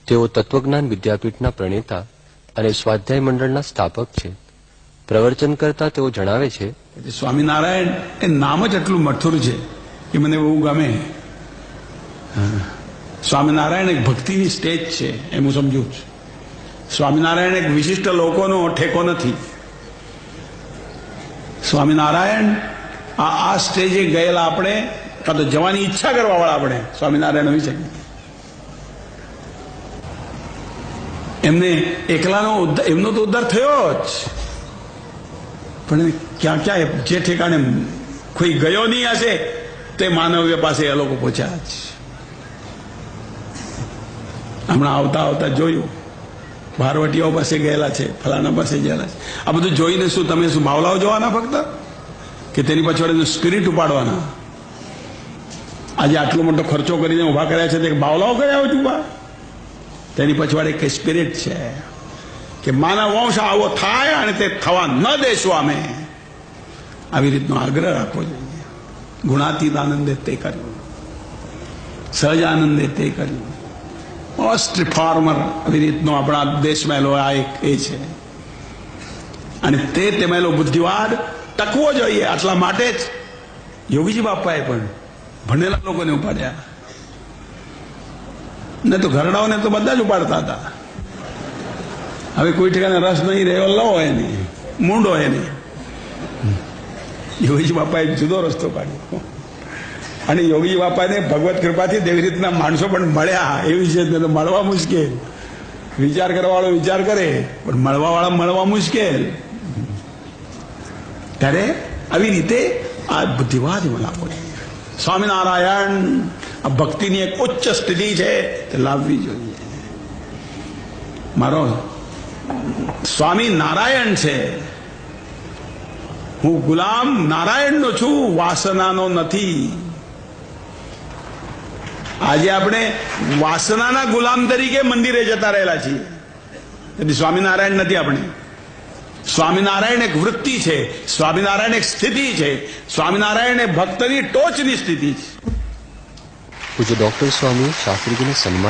તેઓ તત્વજ્ઞાન વિદ્યાપીઠના પ્રણેતા અને સ્વાધ્યાય મંડળના સ્થાપક છે. પ્રવચન કરતા તેઓ જણાવે છે, સ્વામિનારાયણ એ નામ જ એટલું મથુર છે કે મને બહુ ગમે. સ્વામિનારાયણ એક ભક્તિની સ્ટેજ છે એમ હું સમજુ છું. સ્વામિનારાયણ એક વિશિષ્ટ લોકોનો ઠેકો નથી. સ્વામિનારાયણ આ સ્ટેજે ગયેલા આપણે કાં તો જવાની ઈચ્છા કરવા વાળા આપણે સ્વામિનારાયણ હોઈ શકીએ. એમને એકલાનો એમનો તો ઉદ્ધાર થયો જ, પણ ક્યાં ક્યાં જે ઠેકાણે કોઈ ગયો નહીં હશે તે માનવ્ય પાસે એ લોકો પહોંચ્યા જ. હમણાં આવતા આવતા જોયું ભારવટીઓ પાસે ગયેલા છે, ફલાણા પાસે ગયેલા છે. આ બધું જોઈને શું તમે શું બાવલાઓ જોવાના ફક્ત, કે તેની પાછળ સ્પિરિટ ઉપાડવાના? આજે આટલો મોટો ખર્ચો કરીને ઉભા કર્યા છે તે બાવલાઓ કર્યા હોય ઉભા? તેની પછવાડે એક સ્પિરિટ છે કે માનવ વંશ આવો થાય અને તે થવા ન દેશું અમે. આવી રીતનો આગ્રહ રાખવો જોઈએ. ગુણાતીત આનંદે તે કર્યું, સહજ આનંદે તે કર્યું. મોસ્ટ રિફોર્મર આવી રીતનો આપણા દેશમાં આ એક એ છે. અને તે તેમેલો બુદ્ધિવાદ ટકવો જોઈએ. આટલા માટે જ યોગીજી બાપાએ પણ ભણેલા લોકોને ઉપાડ્યા. ને તો ઘરડાઓને તો બધા જ ઉપાડતા હતા. હવે કોઈ ઠેકાને રસ નહીં રહ્યો લો હોય નહીં, મૂંડ હોય નહીં. યોગીજી બાપાએ જુદો રસ્તો કાઢ્યો. અને યોગીજી બાપાને ભગવત કૃપાથી તેવી રીતના માણસો પણ મળ્યા. એવી છે તો મળવા મુશ્કેલ. વિચાર કરવા વાળો વિચાર કરે પણ મળવા વાળા મળવા મુશ્કેલ. ત્યારે આવી રીતે આ બુદ્ધિવાદ લાવવો જોઈએ. સ્વામિનારાયણ આ ભક્તિની એક ઉચ્ચ સ્થિતિ છે તે લાવવી જોઈએ. મારો સ્વામી નારાયણ છે, હું ગુલામ નારાયણનો છું, વાસનાનો નથી. આજે આપણે વાસનાના ગુલામ તરીકે મંદિરે જતા રહેલા છીએ. તેથી સ્વામિનારાયણ નથી આપણે. સ્વામિનારાયણ એક વૃત્તિ છે, સ્વામિનારાયણ એક સ્થિતિ છે, સ્વામિનારાયણ એ ભક્તની ટોચની સ્થિતિ છે. પૂજ્ય ડોક્ટર સ્વામી શાસ્ત્રીજીને સન્માન